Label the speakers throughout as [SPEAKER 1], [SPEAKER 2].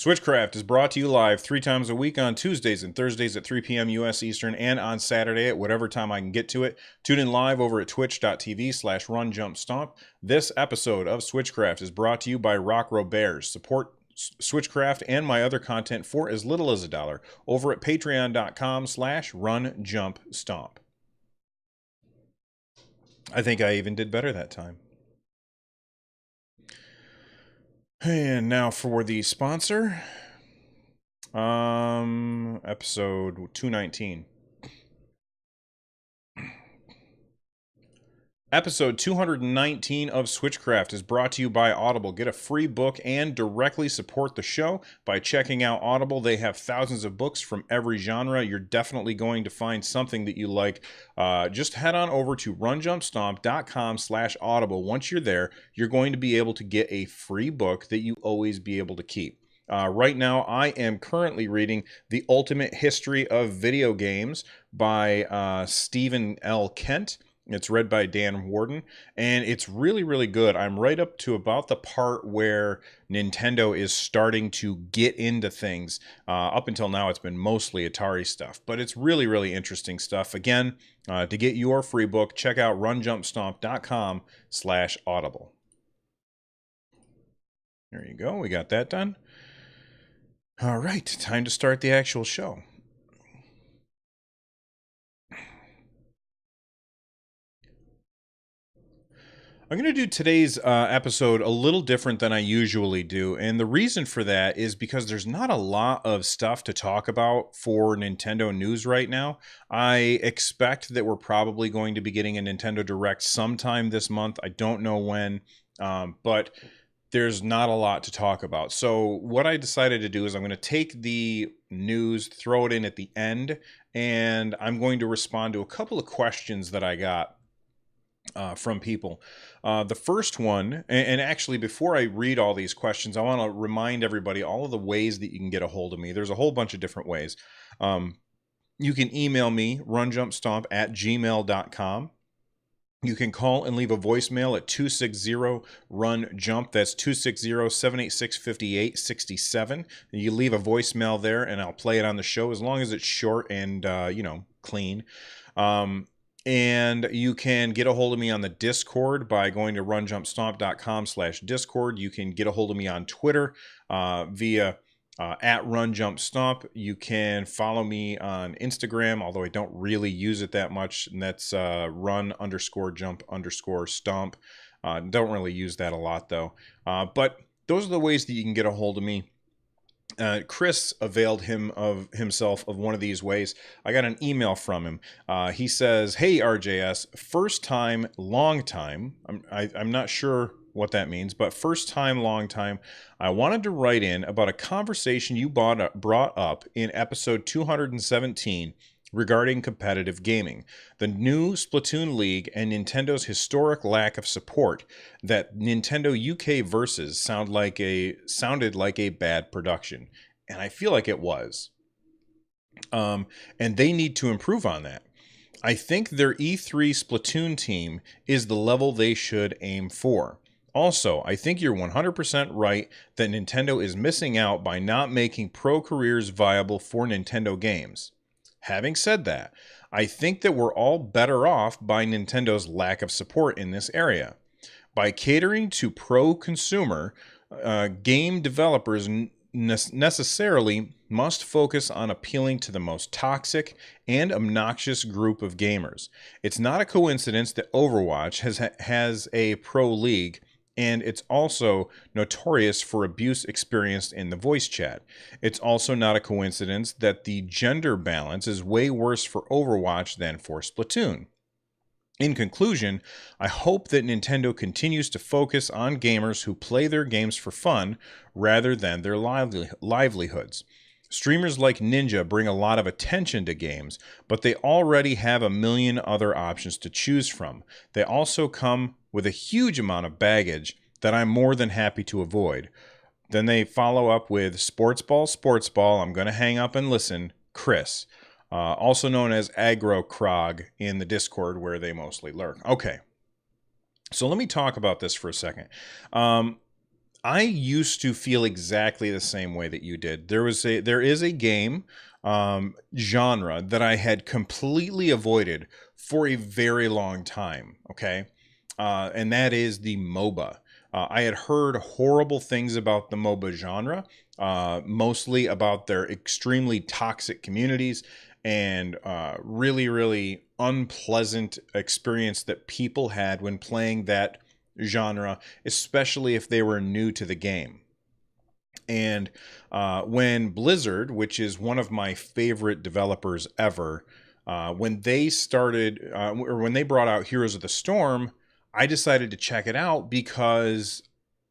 [SPEAKER 1] Switchcraft is brought to you live 3 times a week on Tuesdays and Thursdays at 3 p.m. U.S. Eastern and on Saturday at whatever time I can get to it. Tune in live over at twitch.tv/runjumpstomp. This episode of Switchcraft is brought to you by Rock Bears. Support Switchcraft and my other content for as little as $1 over at patreon.com/runjumpstomp. I think I even did better that time. And now for the sponsor, episode 219. Episode 219 of Switchcraft is brought to you by Audible. Get a free book and directly support the show by checking out Audible. They have thousands of books from every genre. You're definitely going to find something that you like. Just head on over to runjumpstomp.com/audible. Once you're there, you're going to be able to get a free book that you always be able to keep. Right now, I am currently reading The Ultimate History of Video Games by Stephen L. Kent. It's read by Dan Warden, and it's really, really good. I'm right up to about the part where Nintendo is starting to get into things. Up until now, it's been mostly Atari stuff, but it's really, really interesting stuff. Again, to get your free book, check out runjumpstomp.com/audible. There you go. We got that done. All right, time to start the actual show. I'm going to do today's episode a little different than I usually do, and the reason for that is because there's not a lot of stuff to talk about for Nintendo news right now. I expect that we're probably going to be getting a Nintendo Direct sometime this month. I don't know when, but there's not a lot to talk about. So what I decided to do is I'm going to take the news, throw it in at the end, and I'm going to respond to a couple of questions that I got from people. The first one, and actually before I read all these questions, I want to remind everybody all of the ways that you can get a hold of me. There's a whole bunch of different ways. You can email me, runjumpstomp@gmail.com. You can call and leave a voicemail at 260-RUN-JUMP. That's 260-786-5867. You leave a voicemail there, and I'll play it on the show as long as it's short and, clean. And you can get a hold of me on the Discord by going to runjumpstomp.com/Discord. You can get a hold of me on Twitter via at runjumpstomp. You can follow me on Instagram, although I don't really use it that much, and that's run_jump_stomp. Don't really use that a lot, though. But those are the ways that you can get a hold of me. Chris availed himself of one of these ways. I got an email from him. He says, "Hey RJS, first time, long time." I'm not sure what that means, but first time, long time. I wanted to write in about a conversation you brought up in episode 217 regarding competitive gaming, the new Splatoon League, and Nintendo's historic lack of support. That Nintendo UK Versus sounded like a bad production, and I feel like it was. And they need to improve on that. I think their E3 Splatoon team is the level they should aim for. Also, I think you're 100% right that Nintendo is missing out by not making pro careers viable for Nintendo games. Having said that, I think that we're all better off by Nintendo's lack of support in this area. By catering to pro-consumer, game developers necessarily must focus on appealing to the most toxic and obnoxious group of gamers. It's not a coincidence that Overwatch has a pro league, and it's also notorious for abuse experienced in the voice chat. It's also not a coincidence that the gender balance is way worse for Overwatch than for Splatoon. In conclusion, I hope that Nintendo continues to focus on gamers who play their games for fun rather than their livelihoods. Streamers like Ninja bring a lot of attention to games, but they already have a million other options to choose from. They also come with a huge amount of baggage that I'm more than happy to avoid. Then they follow up with sports ball, I'm going to hang up and listen, Chris, also known as Aggro Krog in the Discord where they mostly lurk. Okay, so let me talk about this for a second. I used to feel exactly the same way that you did. There is a game genre that I had completely avoided for a very long time. Okay, and that is the MOBA. I had heard horrible things about the MOBA genre, mostly about their extremely toxic communities and really, really unpleasant experience that people had when playing that genre, especially if they were new to the game. And when Blizzard, which is one of my favorite developers ever, when they started, or when they brought out Heroes of the Storm, I decided to check it out because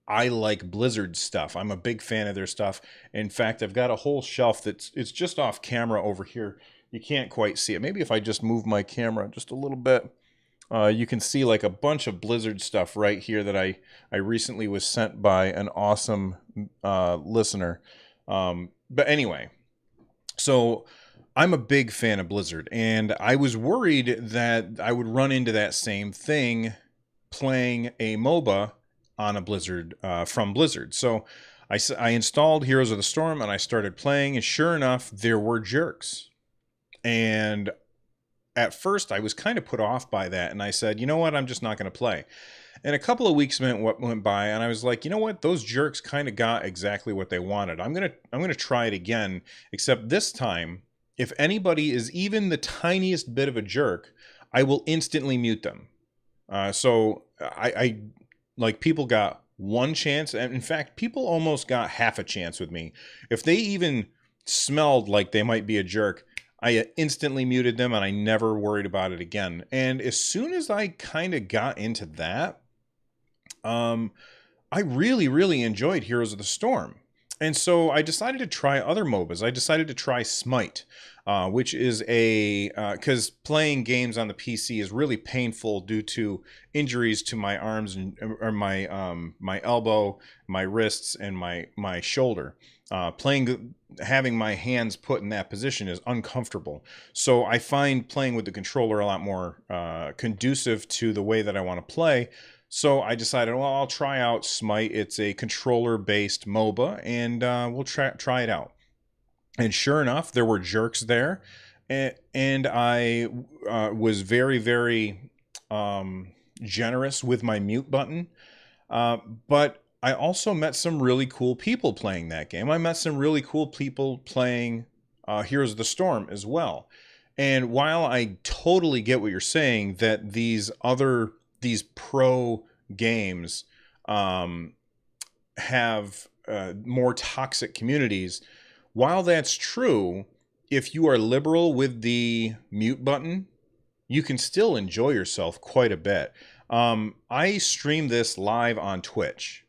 [SPEAKER 1] I like Blizzard stuff. I'm a big fan of their stuff. In fact, I've got a whole shelf it's just off camera over here. You can't quite see it. Maybe if I just move my camera just a little bit, you can see like a bunch of Blizzard stuff right here that I recently was sent by an awesome listener. But anyway, so I'm a big fan of Blizzard, and I was worried that I would run into that same thing playing a MOBA on a Blizzard from Blizzard. So I installed Heroes of the Storm and I started playing, and sure enough, there were jerks. And at first, I was kind of put off by that, and I said, you know what, I'm just not going to play. And a couple of weeks went by, and I was like, you know what, those jerks kind of got exactly what they wanted. I'm gonna try it again, except this time, if anybody is even the tiniest bit of a jerk, I will instantly mute them. So I like, people got one chance, and in fact, people almost got half a chance with me. If they even smelled like they might be a jerk, I instantly muted them, and I never worried about it again. And as soon as I kind of got into that, I really, really enjoyed Heroes of the Storm. And so I decided to try other MOBAs. I decided to try Smite, which is because playing games on the PC is really painful due to injuries to my arms and or my elbow, my wrists, and my shoulder. Having my hands put in that position is uncomfortable. So I find playing with the controller a lot more conducive to the way that I want to play. So I decided, well, I'll try out Smite. It's a controller-based MOBA, and we'll try it out. And sure enough, there were jerks there, and I was very, very generous with my mute button. But I also met some really cool people playing that game. I met some really cool people playing Heroes of the Storm as well. And while I totally get what you're saying, that these pro games have more toxic communities, while that's true, if you are liberal with the mute button, you can still enjoy yourself quite a bit. I stream this live on Twitch.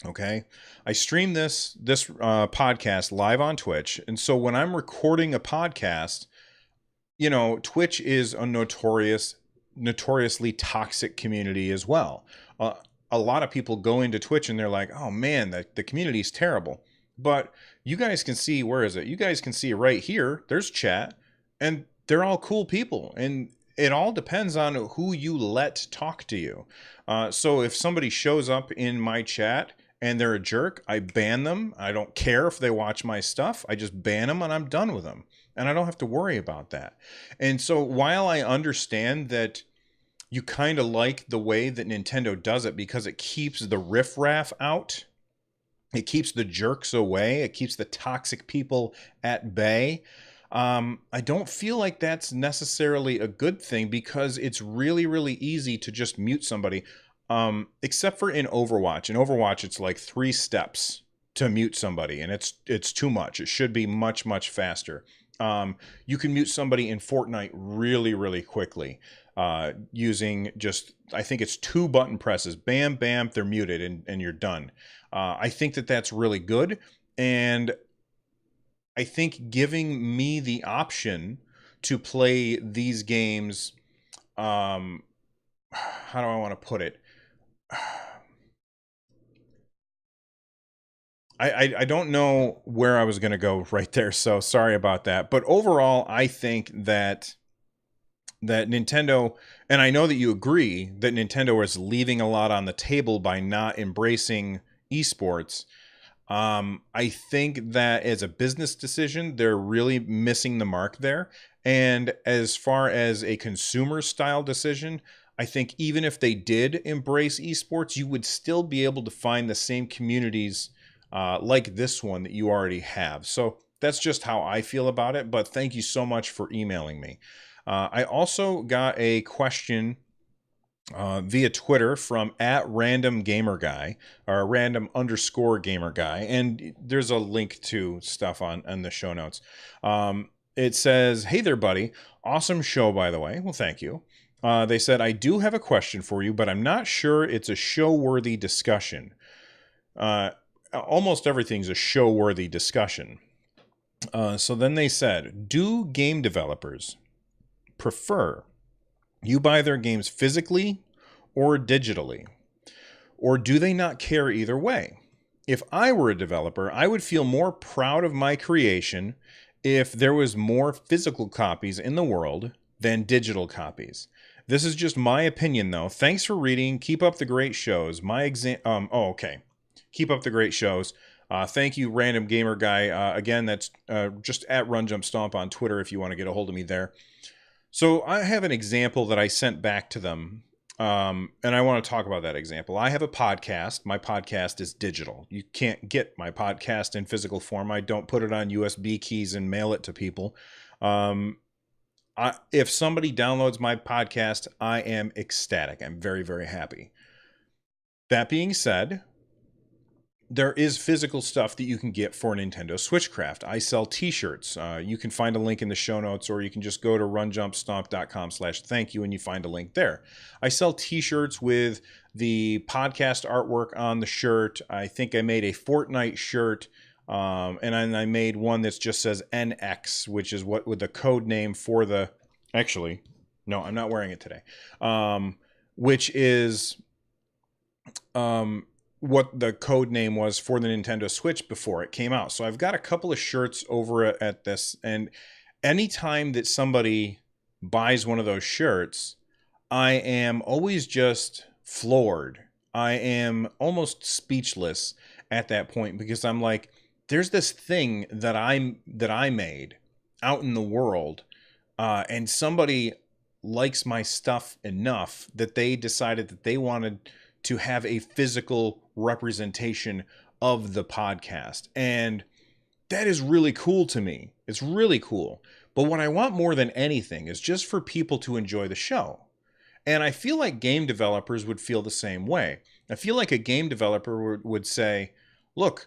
[SPEAKER 1] Okay, I stream this podcast live on Twitch, and so when I'm recording a podcast, you know, Twitch is a notoriously toxic community as well. A lot of people go into Twitch and they're like, "Oh man, the community is terrible." But you guys can see, where is it? You guys can see right here. There's chat, and they're all cool people, and it all depends on who you let talk to you. So if somebody shows up in my chat and they're a jerk, I ban them. I don't care if they watch my stuff. I just ban them and I'm done with them. And I don't have to worry about that. And so while I understand that you kind of like the way that Nintendo does it because it keeps the riffraff out, it keeps the jerks away, it keeps the toxic people at bay, I don't feel like that's necessarily a good thing, because it's really, really easy to just mute somebody. Except for in Overwatch. In Overwatch, it's like 3 steps to mute somebody, and it's too much. It should be much, much faster. You can mute somebody in Fortnite really, really quickly using just, I think it's 2 button presses. Bam, bam, they're muted, and you're done. I think that that's really good, and I think giving me the option to play these games, how do I want to put it? I don't know where I was going to go right there, so sorry about that. But overall, I think that Nintendo, and I know that you agree, that Nintendo is leaving a lot on the table by not embracing esports, I think that as a business decision, they're really missing the mark there. And as far as a consumer style decision, I think even if they did embrace esports, you would still be able to find the same communities like this one that you already have. So that's just how I feel about it. But thank you so much for emailing me. I also got a question via Twitter from @randomgamerguy or random_gamerguy, and there's a link to stuff on the show notes. It says, "Hey there, buddy. Awesome show, by the way." Well, thank you. They said, "I do have a question for you, but I'm not sure it's a show-worthy discussion." Almost everything's a show-worthy discussion. So then they said, "Do game developers prefer you buy their games physically or digitally? Or do they not care either way? If I were a developer, I would feel more proud of my creation if there was more physical copies in the world than digital copies. This is just my opinion, though. Thanks for reading. Keep up the great shows. Okay. Keep up the great shows. Thank you, Random Gamer Guy. Again, that's just @RunJumpStomp on Twitter if you want to get a hold of me there. So I have an example that I sent back to them, and I want to talk about that example. I have a podcast. My podcast is digital. You can't get my podcast in physical form. I don't put it on USB keys and mail it to people. If somebody downloads my podcast, I am ecstatic. I'm very, very happy. That being said, there is physical stuff that you can get for Nintendo Switchcraft. I sell t-shirts. You can find a link in the show notes, or you can just go to runjumpstomp.com/thank-you and you find a link there. I sell t-shirts with the podcast artwork on the shirt. I think I made a Fortnite shirt, and I made one that just says NX, which is what with the code name for the... Actually, no, I'm not wearing it today. Which is... what the code name was for the Nintendo Switch before it came out. So I've got a couple of shirts over at this, and anytime that somebody buys one of those shirts, I am always just floored. I am almost speechless at that point, because I'm like, there's this thing that I made out in the world, and somebody likes my stuff enough that they decided that they wanted to have a physical representation of the podcast. And that is really cool to me. It's really cool. But what I want more than anything is just for people to enjoy the show. And I feel like game developers would feel the same way. I feel like a game developer would say, look,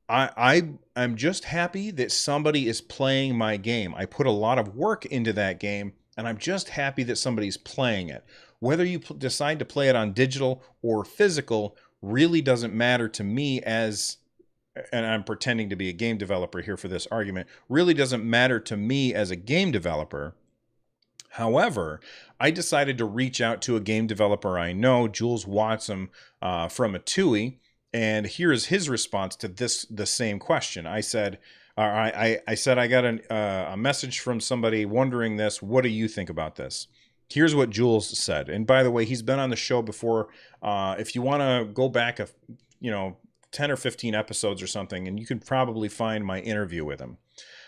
[SPEAKER 1] I'm just happy that somebody is playing my game. I put a lot of work into that game, and I'm just happy that somebody's playing it. Whether you decide to play it on digital or physical really doesn't matter to me and I'm pretending to be a game developer here for this argument, really doesn't matter to me as a game developer. However, I decided to reach out to a game developer I know, Jules Watson from Atui, and here's his response to the same question. I said, I got a message from somebody wondering this. What do you think about this? Here's what Jules said. And by the way, he's been on the show before. If you want to go back 10 or 15 episodes or something, and you can probably find my interview with him.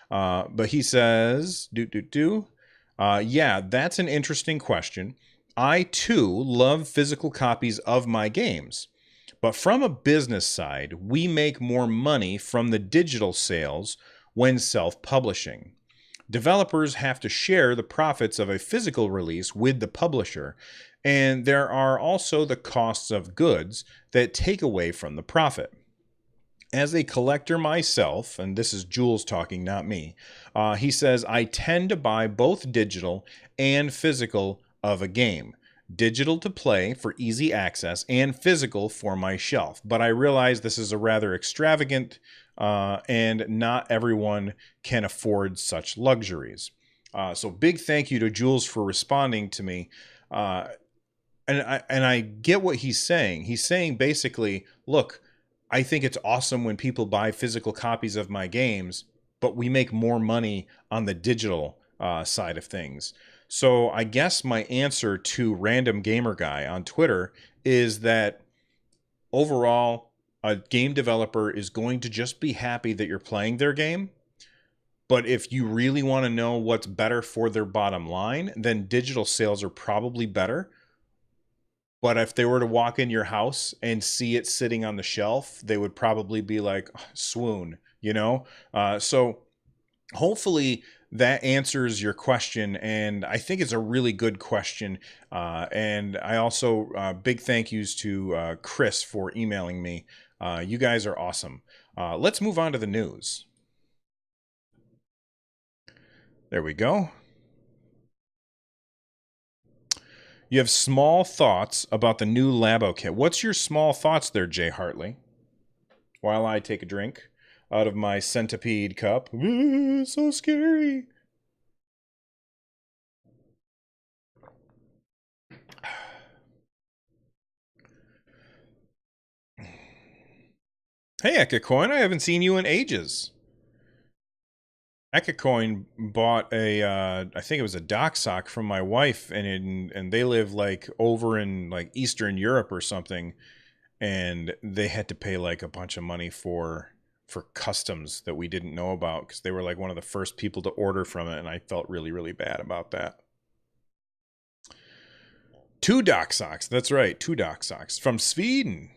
[SPEAKER 1] But he says, yeah, that's an interesting question. I, too, love physical copies of my games. But from a business side, we make more money from the digital sales when self-publishing. Developers have to share the profits of a physical release with the publisher, and there are also the costs of goods that take away from the profit. As a collector myself, and this is Jules talking, not me, he says, I tend to buy both digital and physical of a game. Digital to play for easy access and physical for my shelf. But I realize this is a rather extravagant and not everyone can afford such luxuries. So big thank you to Jules for responding to me. And I get what he's saying. He's saying basically, look, I think it's awesome when people buy physical copies of my games, but we make more money on the digital side of things. So I guess my answer to Random Gamer Guy on Twitter is that overall, a game developer is going to just be happy that you're playing their game. But if you really want to know what's better for their bottom line, then digital sales are probably better. But if they were to walk in your house and see it sitting on the shelf, they would probably be like, swoon, you know? So hopefully that answers your question. And I think it's a really good question. And I also, big thank yous to Chris for emailing me. You guys are awesome. Let's move on to the news. There we go. You have small thoughts about the new Labo kit. What's your small thoughts there, Jay Hartley? While I take a drink out of my centipede cup. Ooh, so scary. Hey, Ekacoin, I haven't seen you in ages. Ekacoin bought a, I think it was a dock sock from my wife, and they live like over in like Eastern Europe or something, and they had to pay like a bunch of money for customs that we didn't know about because they were like one of the first people to order from it, and I felt really, really bad about that. Two dock socks. That's right. Two dock socks from Sweden.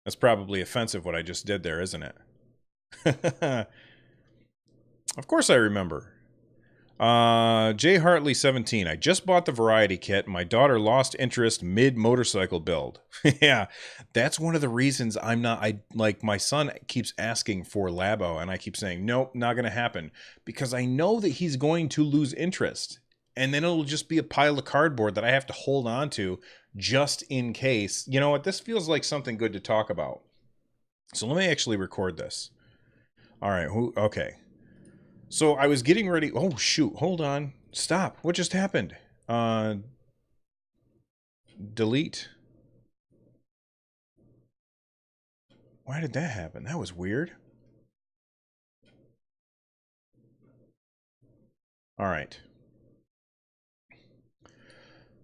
[SPEAKER 1] That's probably offensive what I just did there, isn't it? Of course I remember. J Hartley 17. I just bought the variety kit. My daughter lost interest mid motorcycle build. Yeah, that's one of the reasons I'm not. I like my son keeps asking for Labo, and I keep saying nope, not going to happen because I know that he's going to lose interest, and then it'll just be a pile of cardboard that I have to hold on to just in case. You know what? This feels like something good to talk about. So let me actually record this. All right. Okay. So I was getting ready. Oh, shoot. Hold on. Stop. What just happened? Delete. Why did that happen? That was weird. All right.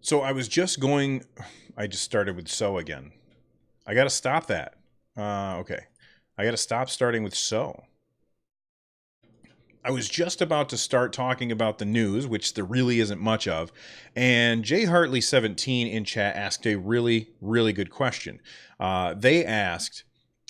[SPEAKER 1] So I was just going. I just started with so again. I got to stop that. Okay. I got to stop starting with so. I was just about to start talking about the news, which there really isn't much of, and J Hartley 17 in chat asked a really, really good question. They asked,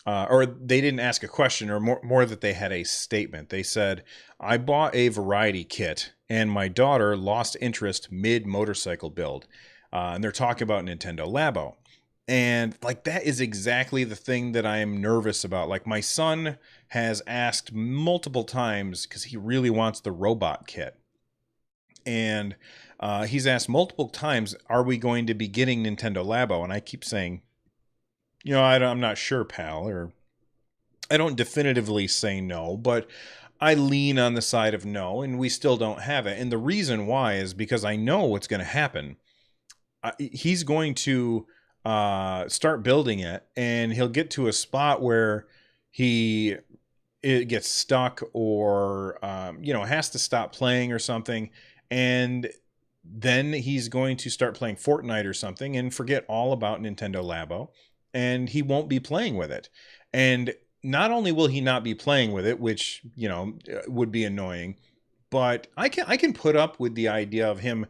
[SPEAKER 1] or they didn't ask a question, or more that they had a statement. They said, "I bought a variety kit, and my daughter lost interest mid motorcycle build," and they're talking about Nintendo Labo. And like that is exactly the thing that I'm nervous about. Like my son has asked multiple times because he really wants the robot kit. And he's asked multiple times, are we going to be getting Nintendo Labo? And I keep saying, I'm not sure, pal. Or I don't definitively say no, but I lean on the side of no, and we still don't have it. And the reason why is because I know what's going to happen. He's going to start building it, and he'll get to a spot where it gets stuck or has to stop playing or something, and then he's going to start playing Fortnite or something and forget all about Nintendo Labo, and he won't be playing with it. And not only will he not be playing with it, which would be annoying, but I can put up with the idea of him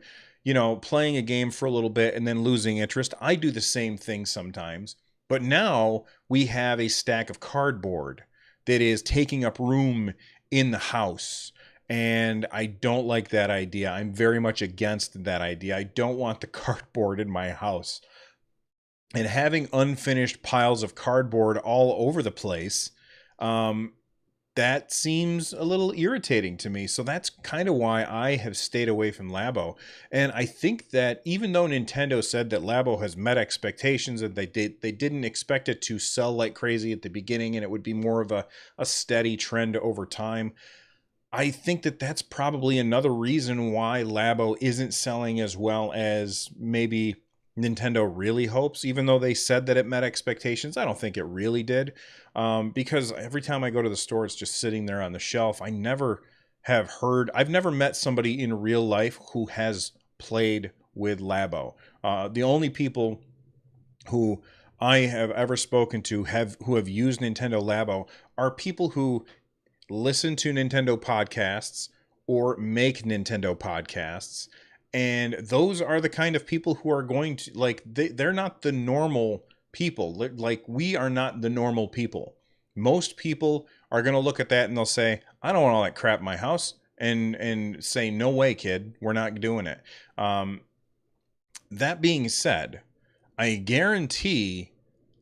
[SPEAKER 1] playing a game for a little bit and then losing interest. I do the same thing sometimes. But now we have a stack of cardboard that is taking up room in the house. And I don't like that idea. I'm very much against that idea. I don't want the cardboard in my house. And having unfinished piles of cardboard all over the place, that seems a little irritating to me. So that's kind of why I have stayed away from Labo. And I think that even though Nintendo said that Labo has met expectations and they didn't expect it to sell like crazy at the beginning and it would be more of a steady trend over time, I think that that's probably another reason why Labo isn't selling as well as maybe Nintendo really hopes, even though they said that it met expectations. I don't think it really did, because every time I go to the store, it's just sitting there on the shelf. I've never met somebody in real life who has played with Labo. The only people who I have ever spoken to who have used Nintendo Labo are people who listen to Nintendo podcasts or make Nintendo podcasts. And those are the kind of people who are going to, like, they're not the normal people. Like, we are not the normal people. Most people are going to look at that and they'll say, I don't want all that crap in my house. And say, no way, kid, we're not doing it. That being said, I guarantee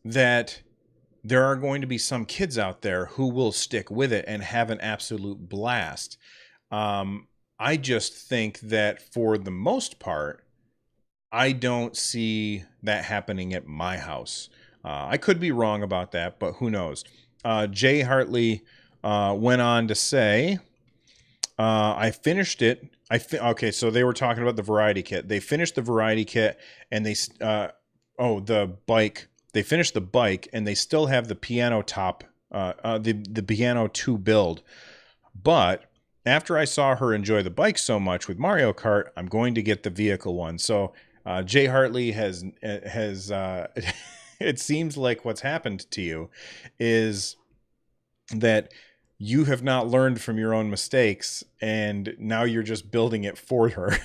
[SPEAKER 1] that there are going to be some kids out there who will stick with it and have an absolute blast. I just think that for the most part, I don't see that happening at my house. I could be wrong about that, but who knows? Jay Hartley went on to say, I finished it. Okay, so they were talking about the variety kit. They finished the variety kit, and the bike. They finished the bike, and they still have the piano top, the piano 2 build. But after I saw her enjoy the bike so much with Mario Kart, I'm going to get the vehicle one. So Jay Hartley has it seems like what's happened to you is that you have not learned from your own mistakes, and now you're just building it for her.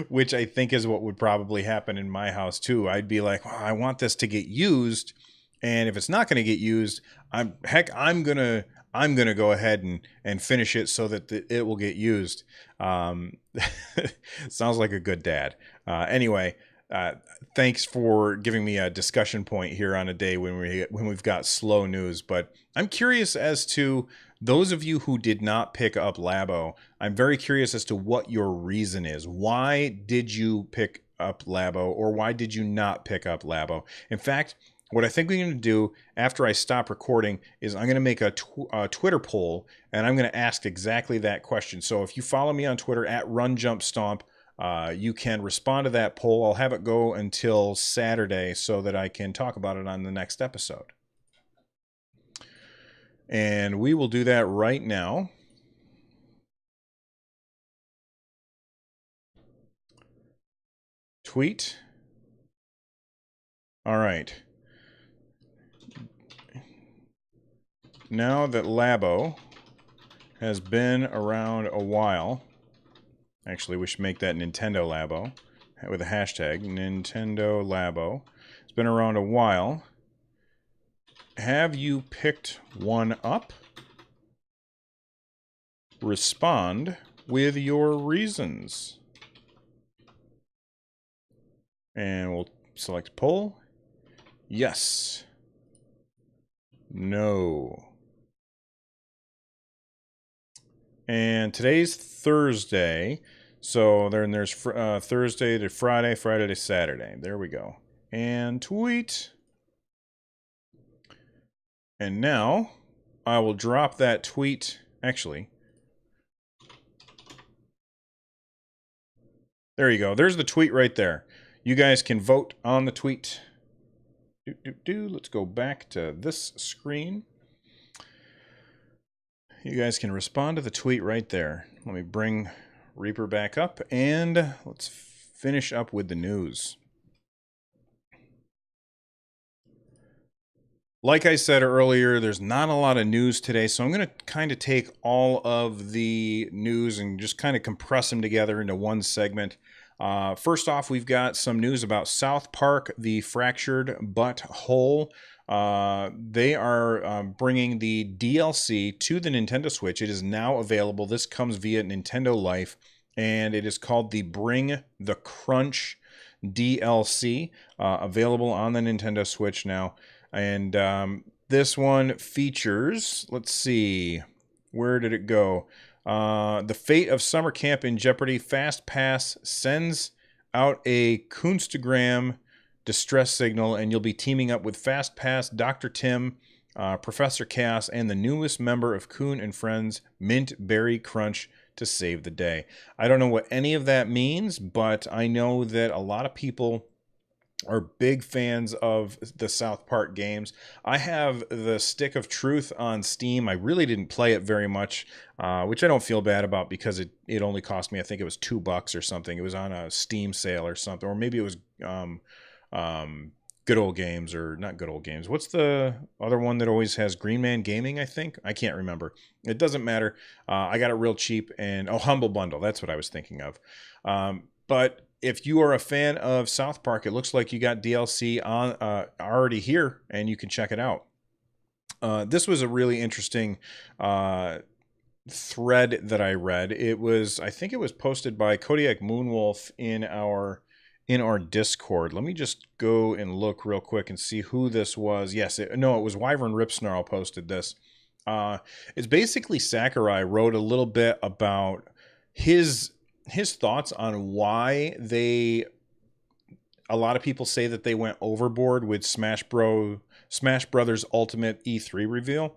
[SPEAKER 1] Which I think is what would probably happen in my house too. I'd be like, well, I want this to get used, and if it's not going to get used, I'm gonna go ahead and finish it so that it will get used. Sounds like a good dad. Anyway, thanks for giving me a discussion point here on a day when we've got slow news. But I'm curious as to those of you who did not pick up Labo. I'm very curious as to what your reason is. Why did you pick up Labo, or why did you not pick up Labo? In fact, what I think we're going to do after I stop recording is I'm going to make a Twitter poll, and I'm going to ask exactly that question. So if you follow me on Twitter at RunJumpStomp, you can respond to that poll. I'll have it go until Saturday so that I can talk about it on the next episode. And we will do that right now. Tweet. All right. Now that Labo has been around a while, actually we should make that Nintendo Labo with a hashtag, Nintendo Labo. It's been around a while. Have you picked one up? Respond with your reasons. And we'll select poll. Yes. No. And today's Thursday, so then there's Thursday to Friday, Friday to Saturday. There we go. And tweet. And now I will drop that tweet. Actually, there you go. There's the tweet right there. You guys can vote on the tweet. Let's go back to this screen. You guys can respond to the tweet right there. Let me bring Reaper back up, and let's finish up with the news. Like I said earlier, there's not a lot of news today, so I'm going to kind of take all of the news and just kind of compress them together into one segment. First off, we've got some news about South Park, the Fractured But Whole. They are bringing the DLC to the Nintendo Switch. It is now available. This comes via Nintendo Life, and it is called the Bring the Crunch DLC, available on the Nintendo Switch now. And this one features, let's see, where did it go? The fate of summer camp in jeopardy. Fast Pass sends out a Kunstagram distress signal, and you'll be teaming up with Fast Pass, Dr. Tim, Professor Chaos, and the newest member of Coon and Friends, Mint Berry Crunch, to save the day. I don't know what any of that means, but I know that a lot of people are big fans of the South Park games. I have the Stick of Truth on Steam. I really didn't play it very much, which I don't feel bad about because it only cost me, I think it was $2 or something. It was on a Steam sale or something, or maybe it was Good Old Games, or not Good Old Games. What's the other one that always has Green Man Gaming, I think? I can't remember. It doesn't matter. I got it real cheap, and Humble Bundle. That's what I was thinking of. But if you are a fan of South Park, it looks like you got DLC on already here, and you can check it out. This was a really interesting thread that I read. I think it was posted by Kodiak Moonwolf in our Discord. Let me just go and look real quick and see who this was. Yes, it was Wyvern Ripsnarl posted this. It's basically Sakurai wrote a little bit about his thoughts on why a lot of people say that they went overboard with Smash Brothers Ultimate E3 reveal.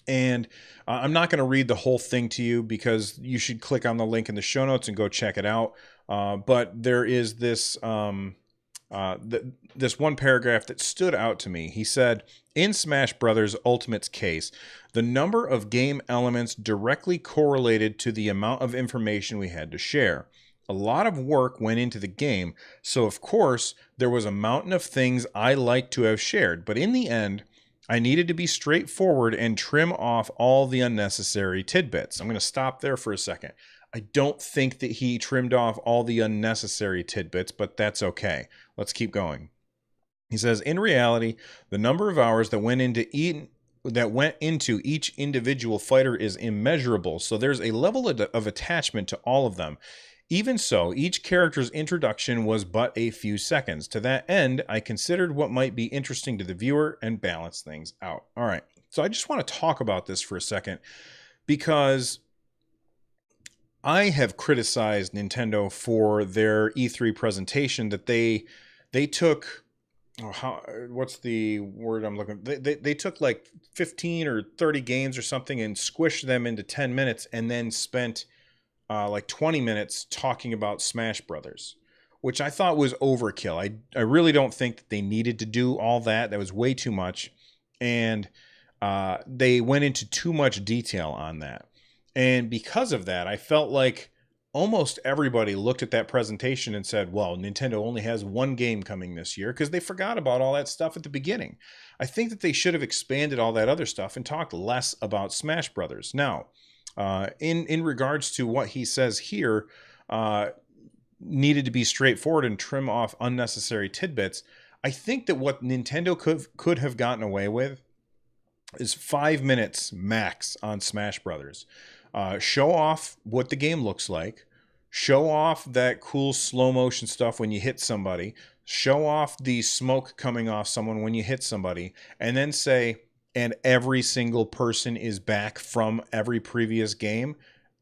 [SPEAKER 1] And I'm not going to read the whole thing to you because you should click on the link in the show notes and go check it out. But there is this this one paragraph that stood out to me. He said, in Smash Brothers Ultimate's case, the number of game elements directly correlated to the amount of information we had to share. A lot of work went into the game, so of course there was a mountain of things I liked to have shared. But in the end, I needed to be straightforward and trim off all the unnecessary tidbits. I'm going to stop there for a second. I don't think that he trimmed off all the unnecessary tidbits, but that's okay. Let's keep going. He says, in reality, the number of hours that went into each individual fighter is immeasurable, so there's a level of attachment to all of them. Even so, each character's introduction was but a few seconds. To that end, I considered what might be interesting to the viewer and balance things out. All right, so I just want to talk about this for a second because I have criticized Nintendo for their E3 presentation that they took, what's the word I'm looking for? They took like 15 or 30 games or something and squished them into 10 minutes and then spent like 20 minutes talking about Smash Brothers, which I thought was overkill. I really don't think that they needed to do all that. That was way too much. And they went into too much detail on that. And because of that, I felt like almost everybody looked at that presentation and said, well, Nintendo only has one game coming this year, because they forgot about all that stuff at the beginning. I think that they should have expanded all that other stuff and talked less about Smash Brothers. Now, in regards to what he says here, needed to be straightforward and trim off unnecessary tidbits. I think that what Nintendo could have gotten away with is 5 minutes max on Smash Brothers. Show off what the game looks like. Show off that cool slow motion stuff when you hit somebody. Show off the smoke coming off someone when you hit somebody. And then say, and every single person is back from every previous game.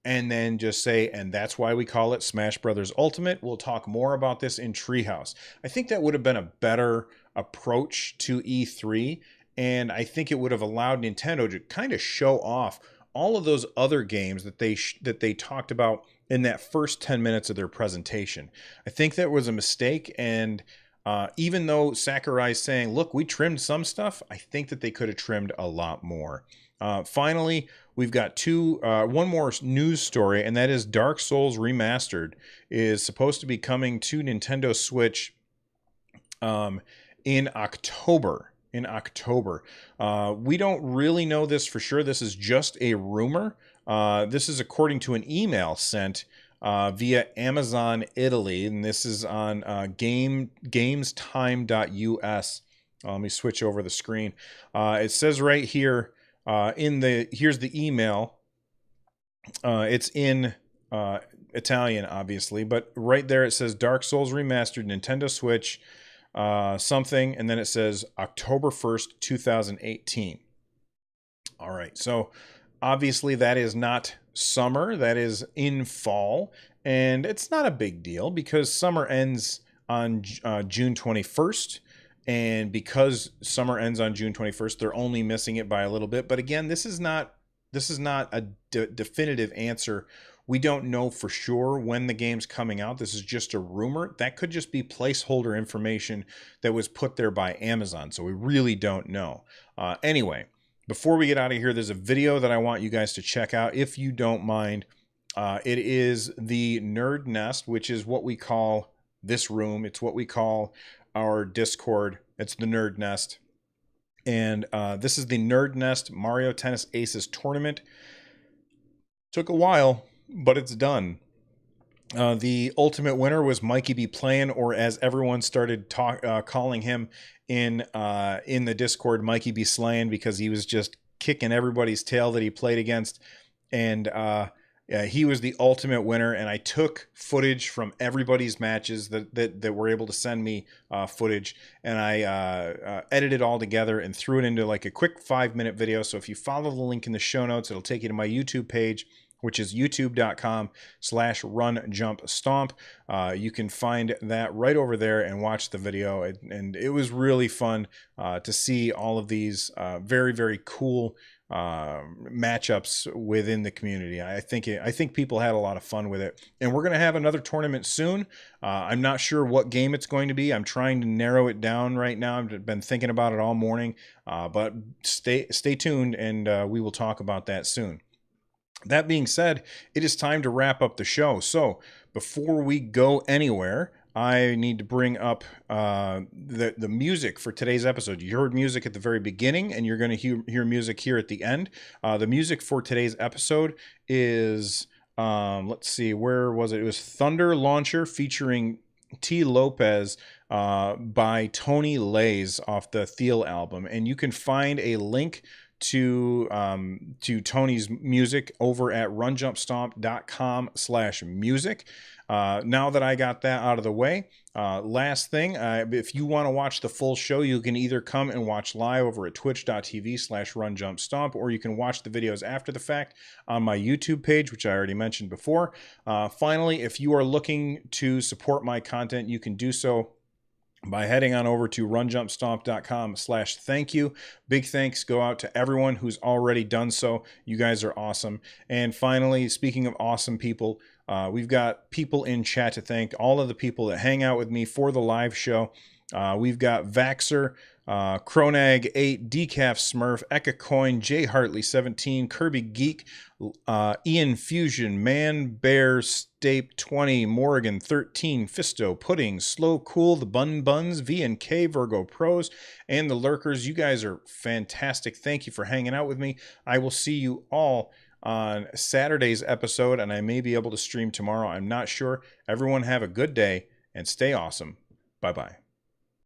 [SPEAKER 1] And then just say, and that's why we call it Smash Brothers Ultimate. We'll talk more about this in Treehouse. I think that would have been a better approach to E3. And I think it would have allowed Nintendo to kind of show off all of those other games that they talked about in that first 10 minutes of their presentation. I think that was a mistake. And even though Sakurai's saying, look, we trimmed some stuff, I think that they could have trimmed a lot more. Finally, we've got one more news story, and that is Dark Souls Remastered is supposed to be coming to Nintendo Switch in October. We don't really know this for sure. This is just a rumor. This is according to an email sent via Amazon Italy, and this is on gamestime.us. Let me switch over the screen. It says right here here's the email. It's in Italian, obviously, but right there it says Dark Souls Remastered, Nintendo Switch, something, and then it says October 1st, 2018. All right, so obviously that is not summer, that is in fall, and it's not a big deal because summer ends on June 21st, and because summer ends on June 21st, they're only missing it by a little bit. But again, this is not a definitive answer. We don't know for sure when the game's coming out. This is just a rumor. That could just be placeholder information that was put there by Amazon. So we really don't know. Anyway, before we get out of here, there's a video that I want you guys to check out, if you don't mind. It is the Nerd Nest, which is what we call this room. It's what we call our Discord. It's the Nerd Nest. And this is the Nerd Nest Mario Tennis Aces tournament. Took a while, but it's done. The ultimate winner was Mikey B Playing, or as everyone started calling him in the Discord, Mikey B Slaying, because he was just kicking everybody's tail that he played against. And he was the ultimate winner. And I took footage from everybody's matches that were able to send me footage, and I edited it all together and threw it into like a quick 5-minute video. So if you follow the link in the show notes, it'll take you to my YouTube page, which is youtube.com/runjumpstomp. You can find that right over there and watch the video. And it was really fun to see all of these very, very cool matchups within the community. I think people had a lot of fun with it. And we're going to have another tournament soon. I'm not sure what game it's going to be. I'm trying to narrow it down right now. I've been thinking about it all morning. But stay tuned, and we will talk about that soon. That being said, it is time to wrap up the show. So before we go anywhere, I need to bring up the music for today's episode. You heard music at the very beginning, and you're going to hear music here at the end. The music for today's episode is, let's see, where was it? It was Thunder Launcher featuring T. Lopez by Tony Lays off the Thiel album. And you can find a link to Tony's music over at runjumpstomp.com/music. Now that I got that out of the way, last thing, if you want to watch the full show, you can either come and watch live over at twitch.tv/runjumpstomp, or you can watch the videos after the fact on my YouTube page, which I already mentioned before. Finally, if you are looking to support my content, you can do so by heading on over to runjumpstomp.com/thank you. Big thanks go out to everyone who's already done so. You guys are awesome. And finally, speaking of awesome people, we've got people in chat to thank. All of the people that hang out with me for the live show. We've got Vaxer, Cronag 8, Decaf Smurf, Eka Coin, J Hartley 17, Kirby Geek, Ian Fusion, Man Bear Stape 20, Morgan 13, Fisto, Pudding, Slow Cool, the Bun Buns, V&K, Virgo Pros, and the Lurkers. You guys are fantastic. Thank you for hanging out with me. I will see you all on Saturday's episode, and I may be able to stream tomorrow. I'm not sure. Everyone have a good day and stay awesome. Bye-bye.